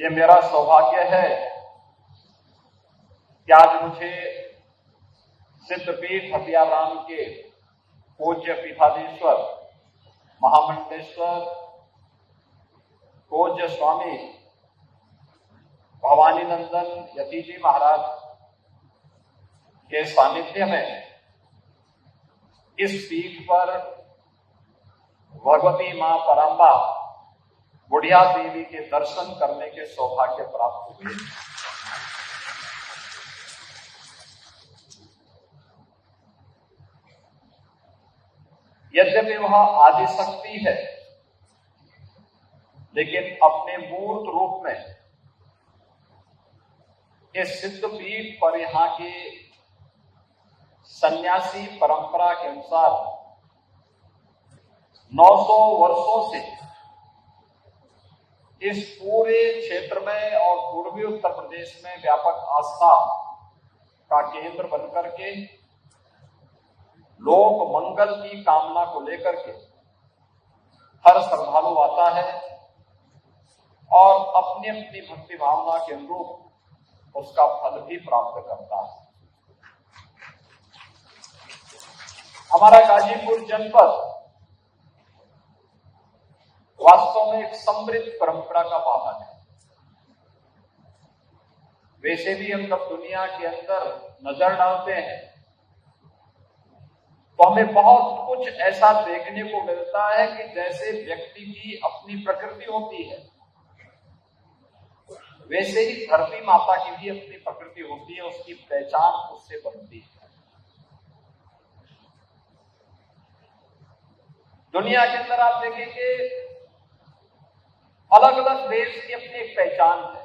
ये मेरा सौभाग्य है कि आज मुझे सिद्धपीठ हथियाराम के पूज्य पीठाधीश्वर महामंडलेश्वर पूज्य स्वामी भवानी नंदन यति जी महाराज के सानिध्य में इस पीठ पर भगवती मां परांबा बुढ़िया देवी के दर्शन करने के सौभाग्य प्राप्त हुए। यद्यपि वह आदिशक्ति है, लेकिन अपने मूर्त रूप में इस सिद्धपीठ पर यहाँ के सन्यासी परंपरा के अनुसार 900 वर्षों से इस पूरे क्षेत्र में और पूर्वी उत्तर प्रदेश में व्यापक आस्था का केंद्र बनकर के लोक मंगल की कामना को लेकर के हर श्रद्धालु आता है और अपनी अपनी भक्ति भावना के अनुरूप उसका फल भी प्राप्त करता है। हमारा गाजीपुर जनपद वास्तव में एक समृद्ध परंपरा का वाहन है। वैसे भी हम जब दुनिया के अंदर नजर डालते हैं तो हमें बहुत कुछ ऐसा देखने को मिलता है कि जैसे व्यक्ति की अपनी प्रकृति होती है, वैसे ही धरती माता की भी अपनी प्रकृति होती है, उसकी पहचान उससे बनती है। दुनिया के अंदर आप देखेंगे अलग अलग देश की अपनी एक पहचान है।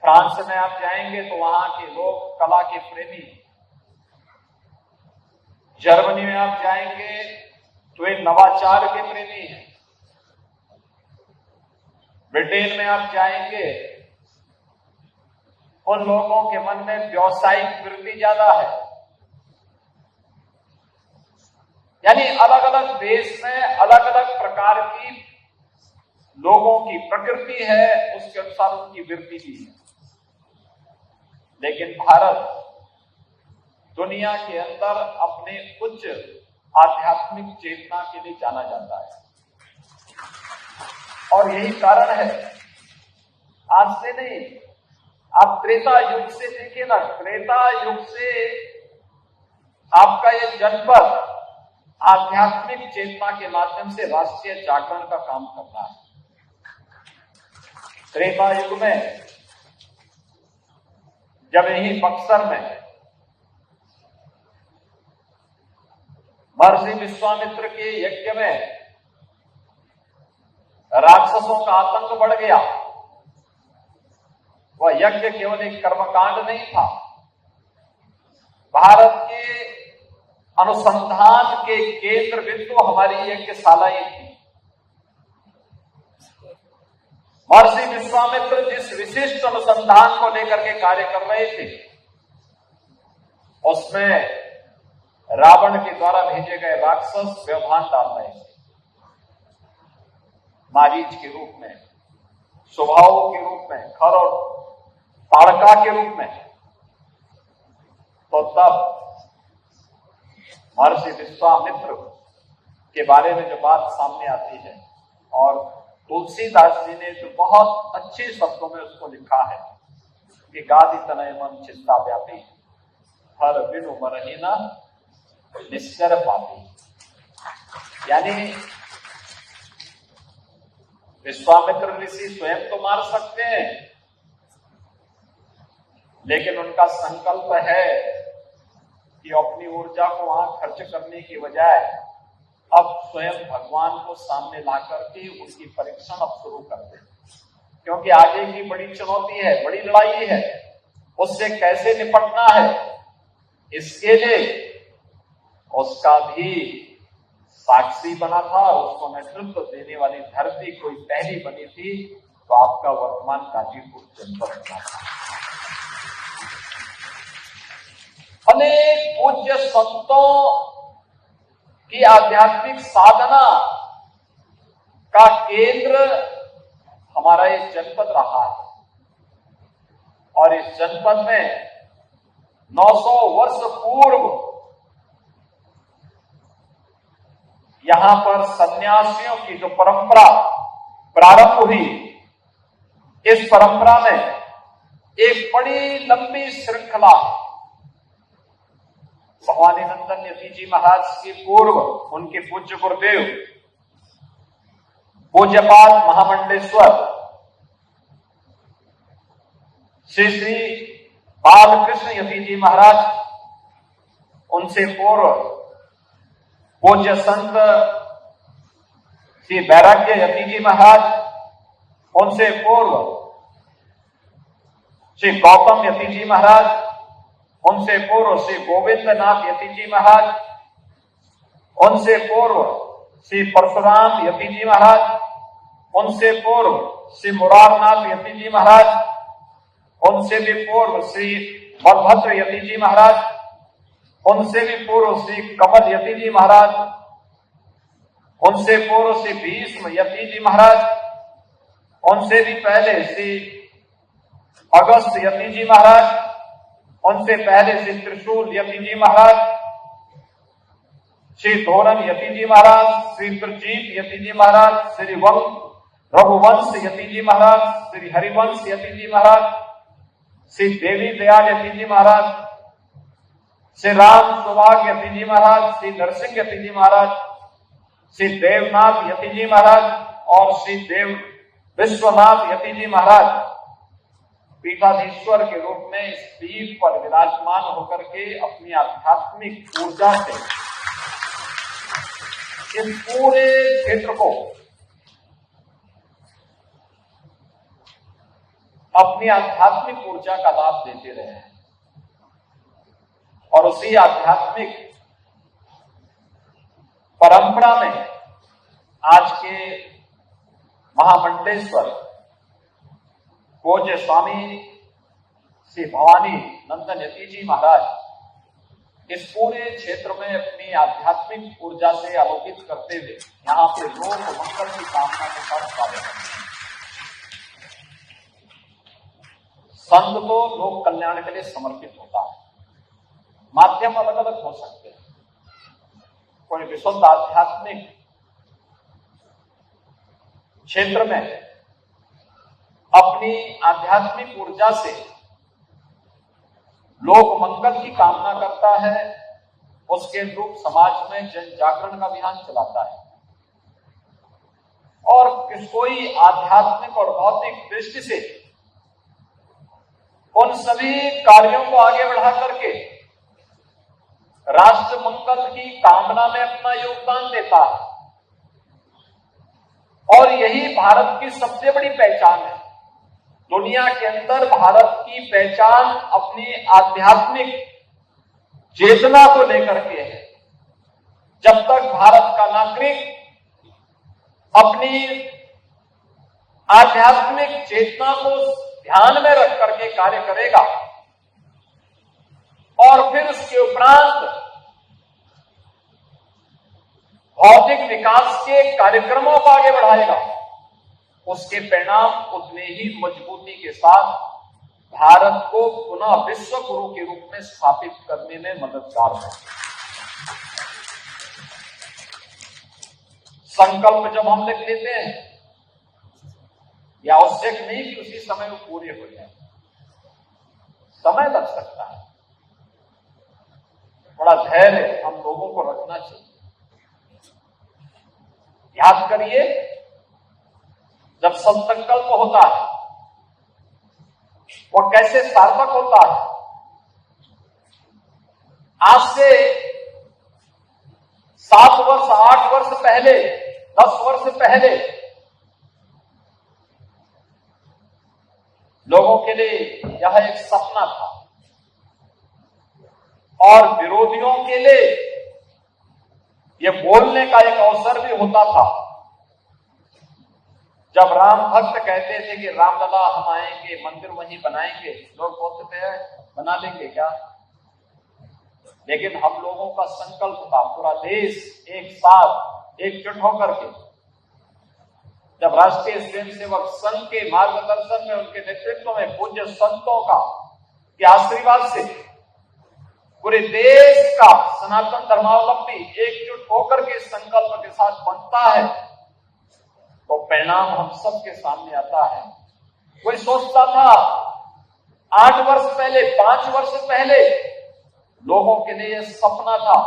फ्रांस में आप जाएंगे तो वहां के लोग कला के प्रेमी, जर्मनी में आप जाएंगे तो एक नवाचार के प्रेमी हैं, ब्रिटेन में आप जाएंगे उन लोगों के मन में व्यावसायिक वृत्ति ज्यादा है। यानी अलग अलग देश में अलग अलग प्रकार की लोगों की प्रकृति है, उसके अनुसार उनकी वृत्ति भी है। लेकिन भारत दुनिया के अंदर अपने उच्च आध्यात्मिक चेतना के लिए जाना जाता है और यही कारण है, आज से नहीं, आप त्रेता युग से देखिए ना, त्रेता युग से आपका ये जनपद आध्यात्मिक चेतना के माध्यम से राष्ट्रीय जागरण का काम कर रहा है। त्रेता युग में जब यही बक्सर में महर्षि विश्वामित्र के यज्ञ में राक्षसों का आतंक बढ़ गया, वह यज्ञ केवल एक कर्मकांड नहीं था, भारत के अनुसंधान के केंद्र बिंदु हमारी यज्ञशालाएं थी। महर्षि विश्वामित्र जिस विशिष्ट अनुसंधान को लेकर के कार्य कर रहे थे, उसमें रावण के द्वारा भेजे गए राक्षस व्यवधान डाल रहे थे, मारीच के रूप में, स्वभाव के रूप में, खर और ताड़का के रूप में। तो तब महर्षि विश्वामित्र के बारे में जो बात सामने आती है, और तुलसीदास जी ने जो बहुत अच्छे शब्दों में उसको लिखा है कि गादि तनय मन चिंता व्यापी, हर बिनु मरही न निश्चर पापी। यानी विश्वामित्र ऋषि स्वयं तो मार सकते हैं, लेकिन उनका संकल्प है कि अपनी ऊर्जा को वहां खर्च करने की बजाय अब स्वयं भगवान को सामने ला करके उनकी परीक्षण अब शुरू कर दें, क्योंकि आगे की बड़ी चुनौती है, बड़ी लड़ाई है, उससे कैसे निपटना है, इसके लिए उसका भी साक्षी बना था, उसको नेतृत्व देने वाली धरती कोई पहली बनी थी तो आपका वर्तमान गाजीपुर जनपद बना था। अनेक पूज्य संतों की आध्यात्मिक साधना का केंद्र हमारा ये जनपद रहा है। और इस जनपद में 900 वर्ष पूर्व यहां पर सन्यासियों की जो परंपरा प्रारंभ हुई, इस परंपरा में एक बड़ी लंबी श्रृंखला भवानी नंदन यति जी महाराज के पूर्व उनके पूज्य गुरुदेव पूज्यपाद महामंडलेश्वर श्री श्री बालकृष्ण यति जी महाराज, उनसे पूर्व पूज्य संत श्री वैराग्य यति जी महाराज, उनसे पूर्व श्री गौतम यति जी महाराज, उनसे पूर्व श्री गोविंद नाथ यति जी महाराज, उनसे पूर्व श्री परशुराम यति जी महाराज, उनसे पूर्व श्री मुरारनाथ यति जी महाराज, उनसे भी पूर्व श्री बलभद्र यति जी महाराज, उनसे भी पूर्व श्री कमल यति जी महाराज, उनसे पूर्व श्री भीष्म यति जी महाराज, उनसे भी पहले श्री अगस्त यति जी महाराज, उनसे पहले श्री त्रिशूल यति जी महाराज, श्री धोरन यति जी महाराज, श्री प्रजीत यति जी महाराज, श्री रघुवंश यति जी महाराज, श्री हरिवंश यति जी महाराज, श्री देवी दयाल यति जी महाराज, श्री राम सौभाग्य यति जी महाराज, श्री नरसिंह यति जी महाराज, श्री देवनाथ यति जी महाराज और श्री देव विश्वनाथ यति जी महाराज पीठाधीश्वर के रूप में इस पीठ पर विराजमान होकर के अपनी आध्यात्मिक ऊर्जा से इस पूरे क्षेत्र को अपनी आध्यात्मिक ऊर्जा का लाभ देते रहे हैं। और उसी आध्यात्मिक परंपरा में आज के महामंडलेश्वर पूज्य स्वामी श्री भवानी नंदन यति जी महाराज इस पूरे क्षेत्र में अपनी आध्यात्मिक ऊर्जा से आलोकित करते हुए यहाँ पे लोक मंगल की कामना के साथ कार्य करते हैं। संत तो लोक कल्याण के लिए समर्पित होता है। माध्यम अलग अलग हो सकते हैं। कोई विशुद्ध आध्यात्मिक क्षेत्र में अपनी आध्यात्मिक ऊर्जा से लोक मंगल की कामना करता है, उसके अनुरूप समाज में जन जागरण का अभियान चलाता है। और कोई आध्यात्मिक और भौतिक दृष्टि से उन सभी कार्यों को आगे बढ़ा करके राष्ट्र मंगल की कामना में अपना योगदान देता है। और यही भारत की सबसे बड़ी पहचान है। दुनिया के अंदर भारत की पहचान अपनी आध्यात्मिक चेतना को लेकर के है। जब तक भारत का नागरिक अपनी आध्यात्मिक चेतना को ध्यान में रख करके कार्य करेगा और फिर उसके उपरांत भौतिक विकास के कार्यक्रमों को आगे बढ़ाएगा, उसके परिणाम उतने ही मजबूती के साथ भारत को पुनः विश्व गुरु के रूप में स्थापित करने में मददगार है। संकल्प जब हम लिख लेते हैं या आवश्यक नहीं कि उसी समय वो पूरे हो जाए, समय लग सकता है। बड़ा धैर्य हम लोगों को रखना चाहिए। याद करिए, जब संकल्प होता है वो कैसे सार्थक होता है। आज से 7 वर्ष 8 वर्ष पहले, 10 वर्ष पहले लोगों के लिए यह एक सपना था और विरोधियों के लिए यह बोलने का एक अवसर भी होता था। जब राम भक्त कहते थे कि रामलला हम आएंगे, मंदिर वहीं बनाएंगे, लोग बोलते थे बना लेंगे क्या। लेकिन हम लोगों का संकल्प था, पूरा देश एक साथ एकजुट होकर के जब राष्ट्रीय स्वयंसेवक संघ के मार्गदर्शन में, उनके नेतृत्व में, पूज्य संतों का के आशीर्वाद से पूरे देश का सनातन धर्मावलंबी एकजुट होकर के संकल्प के साथ बनता है तो परिणाम हम सबके सामने आता है। कोई सोचता था 8 वर्ष पहले, 5 वर्ष पहले लोगों के लिए यह सपना था,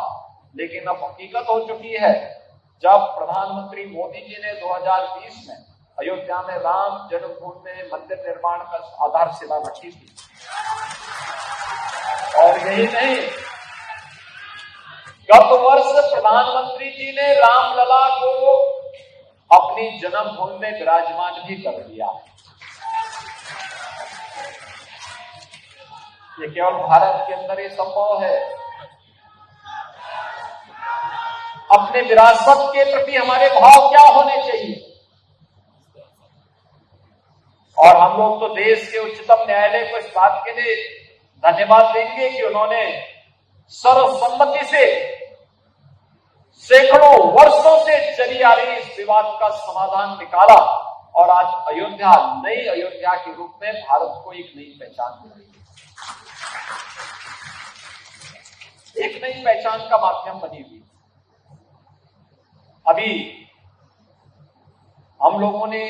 लेकिन अब हकीकत हो चुकी है। जब प्रधानमंत्री मोदी जी ने 2020 में अयोध्या में राम जन्मभूमि में मंदिर निर्माण का आधारशिला रखी थी, और यही नहीं, गत वर्ष प्रधानमंत्री जी ने रामलला को अपनी जन्मभूमि में विराजमान भी कर दिया। ये केवल भारत के अंदर ही संभव है। अपने विरासत के प्रति हमारे भाव क्या होने चाहिए? और हम लोग तो देश के उच्चतम न्यायालय को इस बात के लिए धन्यवाद देंगे कि उन्होंने सर्वसम्मति से सैकड़ों वर्षों से चली आ रही इस विवाद का समाधान निकाला और आज अयोध्या नई अयोध्या के रूप में भारत को एक नई पहचान मिली, एक नई पहचान का माध्यम बनी हुई। अभी हम लोगों ने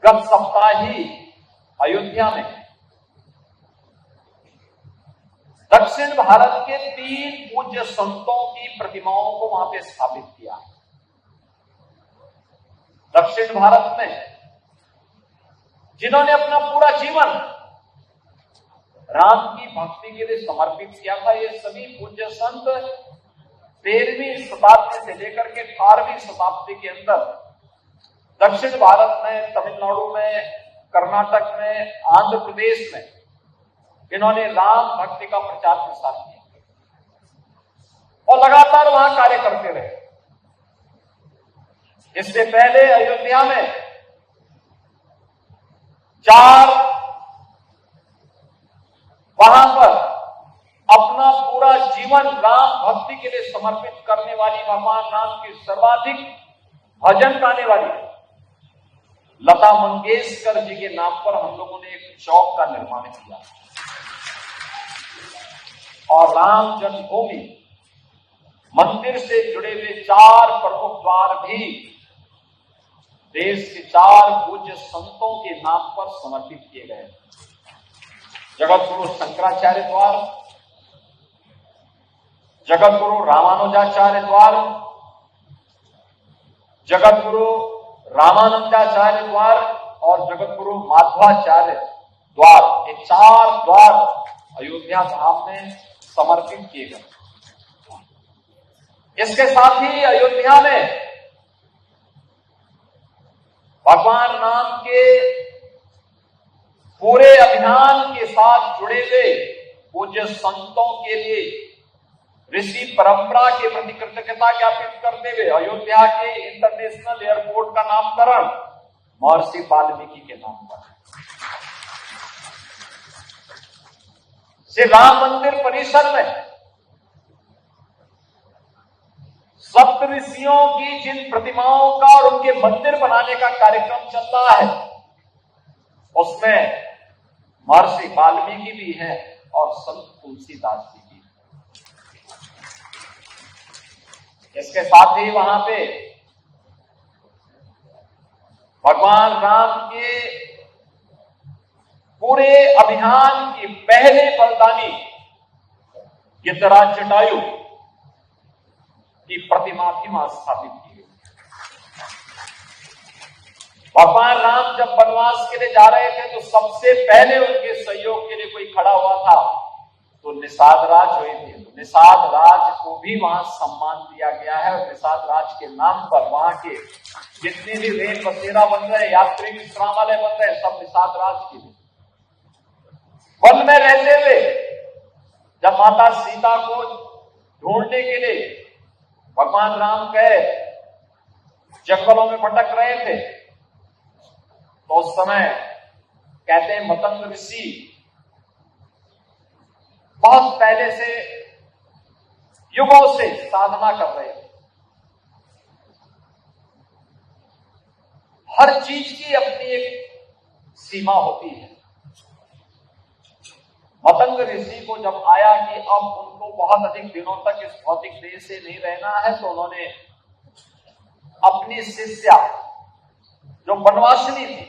गत सप्ताह ही अयोध्या में दक्षिण भारत के 3 पूज्य संतों की प्रतिमाओं को वहां पे स्थापित किया। दक्षिण भारत में जिन्होंने अपना पूरा जीवन राम की भक्ति के लिए समर्पित किया था, ये सभी पूज्य संत 13वीं शताब्दी से लेकर के 18वीं शताब्दी के अंदर दक्षिण भारत में, तमिलनाडु में, कर्नाटक में, आंध्र प्रदेश में इन्होंने राम भक्ति का प्रचार प्रसार किया और लगातार वहां कार्य करते रहे। इससे पहले अयोध्या में 4 वहां पर अपना पूरा जीवन राम भक्ति के लिए समर्पित करने वाली, भगवान राम की सर्वाधिक भजन गाने वाली लता मंगेशकर जी के नाम पर हम लोगों ने एक चौक का निर्माण किया और राम जन्मभूमि मंदिर से जुड़े हुए 4 प्रमुख द्वार भी देश के 4 पूज्य संतों के नाम पर समर्पित किए गए। जगत गुरु शंकराचार्य द्वार, जगत गुरु रामानुजाचार्य द्वार, जगत गुरु रामानंदाचार्य द्वार और जगत गुरु माधवाचार्य द्वार, ये 4 द्वार अयोध्या धाम में समर्पित किए गए। इसके साथ ही अयोध्या में भगवान राम के पूरे अभियान के साथ जुड़े हुए पूज्य संतों के लिए ऋषि परंपरा के प्रति कृतज्ञता ज्ञापित करते हुए अयोध्या के इंटरनेशनल एयरपोर्ट का नामकरण महर्षि वाल्मीकि के नाम पर, श्री राम मंदिर परिसर में सप्त ऋषियों की जिन प्रतिमाओं का और उनके मंदिर बनाने का कार्यक्रम चल रहा है, उसमें महर्षि वाल्मीकि भी है और संत तुलसीदास जी भी। इसके साथ ही वहां पे भगवान राम के पूरे अभियान की पहले बलिदानी गिरिराज जटायु की प्रतिमा भी वहां स्थापित की गई। भगवान राम जब वनवास के लिए जा रहे थे तो सबसे पहले उनके सहयोग के लिए कोई खड़ा हुआ था तो निषाद राज हुए थे। तो निषाद राज को भी वहां सम्मान दिया गया है और निषाद राज के नाम पर वहां के जितने भी रेल बसेरा बन रहे, यात्री विश्रामालय बन रहे, सब निषाद राज के लिए। वन में रहते हुए जब माता सीता को ढूंढने के लिए भगवान राम गए, जंगलों में भटक रहे थे, तो उस समय कहते हैं मतंग ऋषि बहुत पहले से युगों से साधना कर रहे हैं। हर चीज की अपनी एक सीमा होती है। मतंग ऋषि को जब आया कि अब उनको बहुत अधिक दिनों तक इस भौतिक देह से नहीं रहना है, तो उन्होंने अपनी शिष्या जो बनवासिनी थी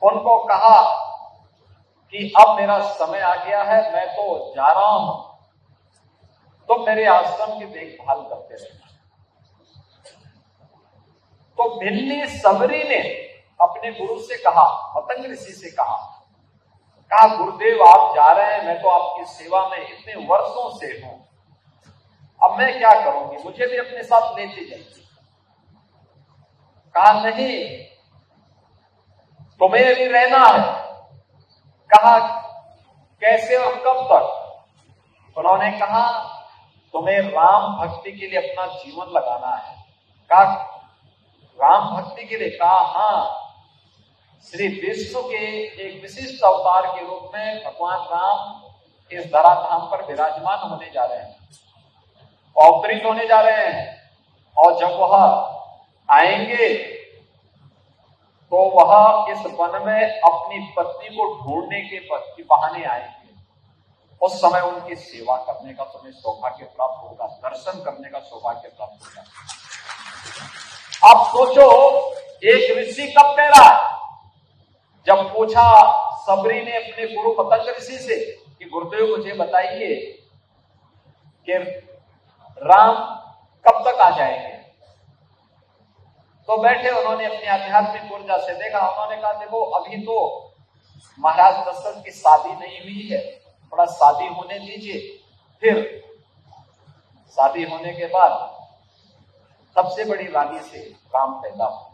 उनको कहा कि अब मेरा समय आ गया है, मैं तो जा रहा हूं, तो मेरे आश्रम की देखभाल करते रहना। तो भिल्ली सबरी ने अपने गुरु से कहा, मतंग ऋषि से कहा गुरुदेव आप जा रहे हैं, मैं तो आपकी सेवा में इतने वर्षों से हूं, अब मैं क्या करूंगी, मुझे भी अपने साथ लेते जाइए। कहा नहीं, तुम्हें अभी रहना है। कहा कैसे और कब तक? उन्होंने कहा तुम्हें राम भक्ति के लिए अपना जीवन लगाना है। कहा राम भक्ति के लिए? कहा हाँ, श्री विष्णु के एक विशिष्ट अवतार के रूप में भगवान राम इस धराधाम पर विराजमान होने जा रहे हैं, अवतरित होने जा रहे हैं, और जब वह आएंगे तो वह इस वन में अपनी पत्नी को ढूंढने के बहाने आएंगे। उस समय उनकी सेवा करने का तुम्हें सौभाग्य प्राप्त होगा, दर्शन करने का सौभाग्य प्राप्त होगा। आप सोचो, एक ऋषि कब कह रहा है? जब पूछा सबरी ने अपने गुरु मतंग ऋषि से कि गुरुदेव मुझे बताइए कि राम कब तक आ जाएंगे, तो बैठे उन्होंने अपनी आध्यात्मिक ऊर्जा से देखा। उन्होंने कहा देखो अभी तो महाराज दशरथ की शादी नहीं हुई है, थोड़ा शादी होने दीजिए, फिर शादी होने के बाद सबसे बड़ी रानी से राम पैदा होंगे।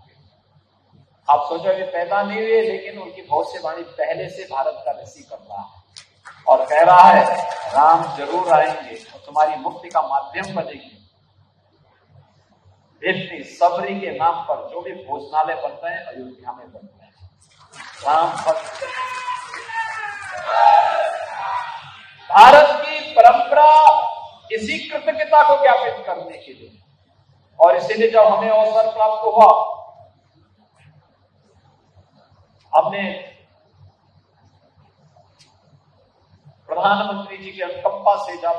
आप सोचो ये पैदा नहीं हुए, लेकिन उनकी भविष्यवाणी पहले से भारत का ऋषि कर रहा है और कह रहा है राम जरूर आएंगे और तुम्हारी मुक्ति का माध्यम बनेगी। इतनी सबरी के नाम पर जो भी भोजनालय बनते हैं अयोध्या में बनते हैं। राम भक्त भारत की परंपरा इसी कृतज्ञता को ज्ञापित करने के लिए, और इसीलिए जब हमें अवसर प्राप्त हुआ, हमने प्रधानमंत्री जी की अनुकंपा से जब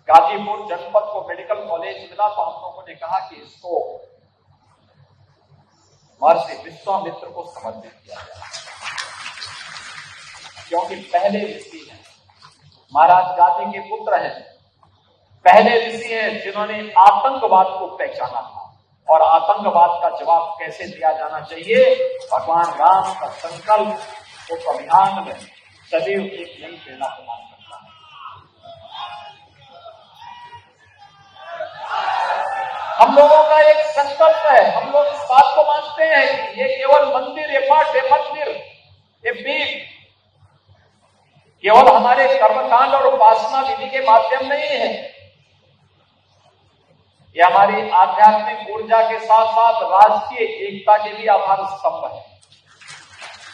गाजीपुर जनपद को मेडिकल कॉलेज मिला, तो हम लोगों ने कहा कि इसको महर्षि विश्वामित्र को समर्पित किया जाए, क्योंकि पहले ऋषि हैं, महाराज गांधी के पुत्र हैं, पहले ऋषि हैं जिन्होंने आतंकवाद को पहचाना था और आतंकवाद का जवाब कैसे दिया जाना चाहिए। भगवान राम का संकल्प उस अभियान में सदैव एक नई प्रेरणा प्रदान करता है। हम लोगों का एक संकल्प है, हम लोग इस बात को मानते हैं कि ये केवल मंदिर, ये मठ, ये मंदिर, ये पीठ केवल हमारे कर्मकांड और उपासना विधि के माध्यम नहीं है, ये हमारी आध्यात्मिक ऊर्जा के साथ साथ राष्ट्रीय एकता के भी आधार स्तंभ है।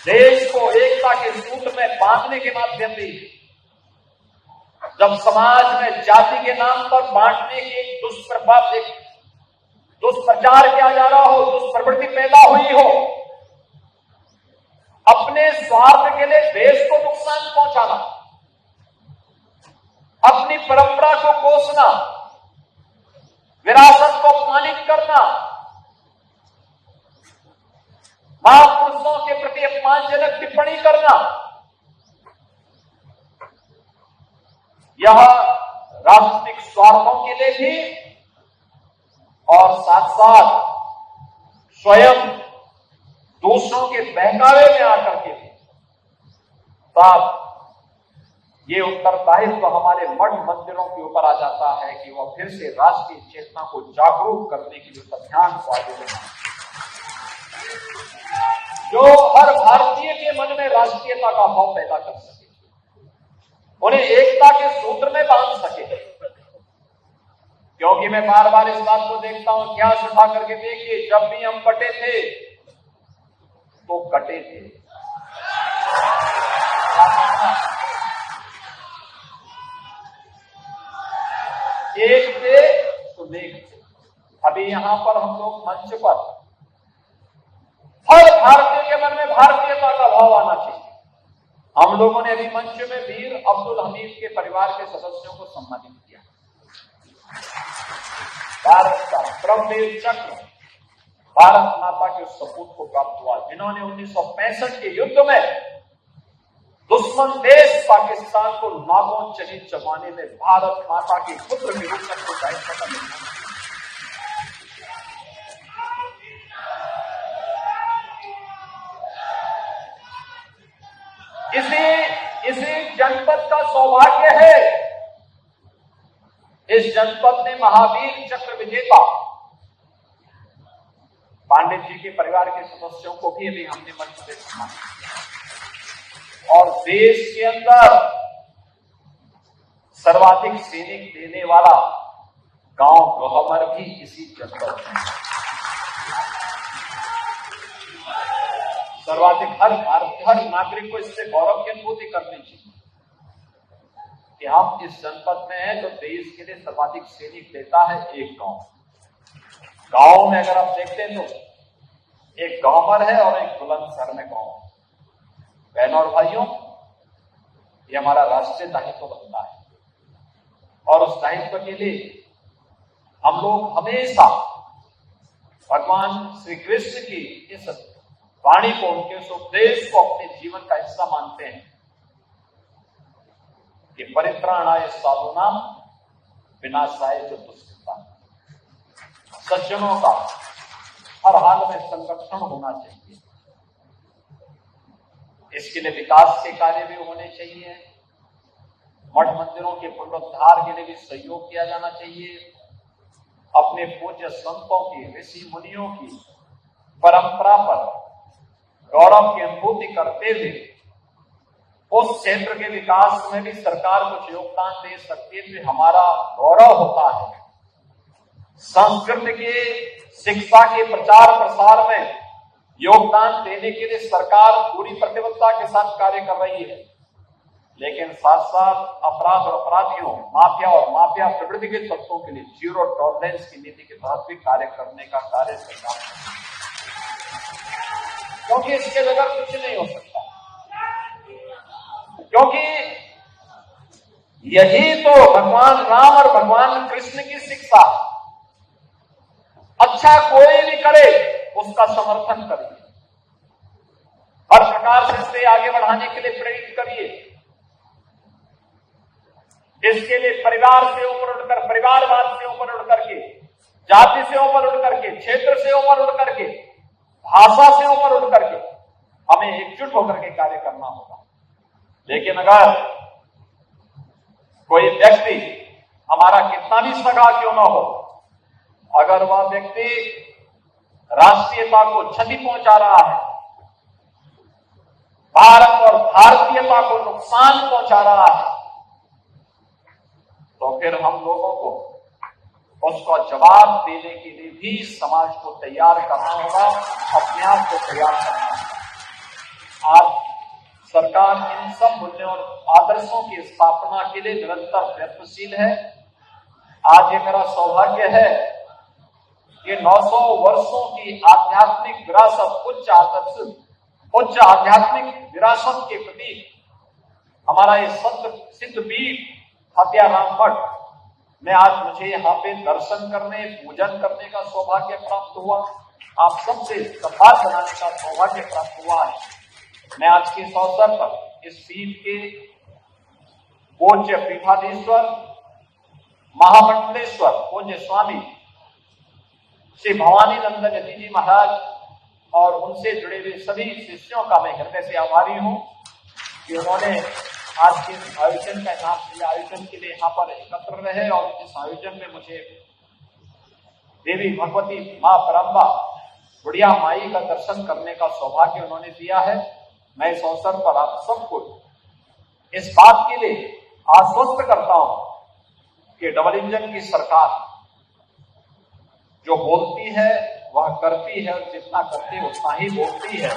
देश को एकता के सूत्र में बांधने के माध्यम भी। जब समाज में जाति के नाम पर बांटने की दुष्प्रचार किया जा रहा हो, दुष्प्रवृत्ति पैदा हुई हो, अपने स्वार्थ के लिए देश को नुकसान पहुंचाना, अपनी परंपरा को कोसना, विरासत को अपमानित करना, महापुरुषों के प्रति अपमानजनक टिप्पणी करना, यह राजनीतिक स्वार्थों के लिए भी और साथ साथ स्वयं दूसरों के बहकावे में आकर के भी। साथ ये उत्तरदायित्व हमारे मठ मंदिरों के ऊपर आ जाता है कि वह फिर से राष्ट्रीय चेतना को जागरूक करने के लिए अभियान को आगे बढ़ाएं, जो हर भारतीय के मन में राष्ट्रीयता का भाव पैदा कर सके, उन्हें एकता के सूत्र में बांध सके। क्योंकि मैं बार बार इस बात को देखता हूं, क्या उठा करके देखिए, जब भी हम बटे थे तो कटे थे। एक थे तो नेक थे। अभी यहां पर हम लोग मंच पर हर भारतीय के मन में भारतीयता का भाव आना चाहिए। हम लोगों ने अभी मंच में वीर अब्दुल हमीद के परिवार के सदस्यों को सम्मानित किया। भारत का परमवीर चक्र भारत माता के उस सपूत को प्राप्त हुआ जिन्होंने 1965 के युद्ध में दुश्मन देश पाकिस्तान को नागों चली चबाने में भारत माता के पुत्र के रूप में दायित्व का निर्वहन। इसी जनपद का सौभाग्य है, इस जनपद ने महावीर चक्र विजेता पांडित जी के परिवार के सदस्यों को भी अभी हमने मंच से सम्मानित किया। और देश के अंदर सर्वाधिक सैनिक देने वाला गांव गौहमर भी इसी जनपद में। सर्वाधिक हर नागरिक को इससे गौरव की अनुभूति करनी चाहिए कि हम इस जनपद में हैं तो देश के लिए सर्वाधिक सैनिक देता है एक गांव। गांव में अगर आप देखते हैं तो एक गांवर है और एक बुलंदशहर में गांव। बहनों और भाइयों, ये हमारा राष्ट्रीय दायित्व बनता है और उस दायित्व के लिए हम लोग हमेशा भगवान श्री कृष्ण की इस वाणी को, उनके उस उपदेश को अपने जीवन का हिस्सा मानते हैं कि परित्राणाय साधूनाम विनाशाय च दुष्कृताम्। सज्जनों का हर हाल में संरक्षण होना चाहिए। इसके लिए विकास के कार्य भी होने चाहिए। मठ मंदिरों के पुनरुद्धार के लिए भी सहयोग किया जाना चाहिए। अपने पूज्य संतों की, ऋषि मुनियों की परंपरा पर गौरव की अनुभूति करते हुए उस क्षेत्र के विकास में भी सरकार कुछ योगदान दे सकती है तो हमारा गौरव होता है। संस्कृत के शिक्षा के प्रचार प्रसार में योगदान देने के लिए सरकार पूरी प्रतिबद्धता के साथ कार्य कर रही है, लेकिन साथ साथ अपराध और अपराधियों, माफिया और माफिया प्रवृत्ति के तत्वों के लिए जीरो टॉलरेंस की नीति के तहत भी कार्य करने का कार्य सरकार कर रही है, क्योंकि इसके बगैर कुछ नहीं हो सकता। क्योंकि यही तो भगवान राम और भगवान कृष्ण की शिक्षा। अच्छा कोई भी करे उसका समर्थन करिए, हर प्रकार से इसे आगे बढ़ाने के लिए प्रेरित करिए। इसके लिए परिवार से ऊपर उठकर, परिवारवाद से ऊपर उठ करके, जाति से ऊपर उठ करके, क्षेत्र से ऊपर उठ करके, भाषा से ऊपर उठ करके हमें एकजुट होकर के कार्य करना होगा। लेकिन अगर कोई व्यक्ति हमारा कितना भी सगा क्यों ना हो, अगर वह व्यक्ति राष्ट्रीयता को क्षति पहुंचा रहा है, भारत और भारतीयता को नुकसान पहुंचा रहा है, तो फिर हम लोगों को उसका जवाब देने के लिए भी समाज को तैयार करना होगा, अपने आप को तैयार करना होगा। आज सरकार इन सब मूल्यों और आदर्शों की स्थापना के लिए निरंतर प्रयत्नशील है। आज ये मेरा सौभाग्य है कि 900 वर्षों की आध्यात्मिक विरासत, उच्च आध्यात्मिक विरासत के प्रति हमारा ये सिद्ध पीठ हत्याराम मठ में आज मुझे यहाँ पे दर्शन करने, पूजन करने का सौभाग्य प्राप्त हुआ। आप सबसे संवाद बनाने का सौभाग्य प्राप्त हुआ है। मैं आज के इस अवसर पर इस पीठ के पूज्य पीठाधीश्वर महामंडलेश्वर पूज्य स्वामी श्री भवानी नंदन यति जी महाराज और उनसे जुड़े हुए सभी शिष्यों का मैं हृदय से आभारी हूँ कि उन्होंने आज के आयोजन का आयोजन के लिए यहाँ पर एकत्र रहे और इस आयोजन में मुझे देवी भगवती माँ परम्बा बुढ़िया माई का दर्शन करने का सौभाग्य उन्होंने दिया है। मैं इस अवसर पर आप सबको इस बात के लिए आश्वस्त करता हूं कि डबल इंजन की सरकार जो बोलती है वह करती है, जितना करती है उतना ही बोलती है।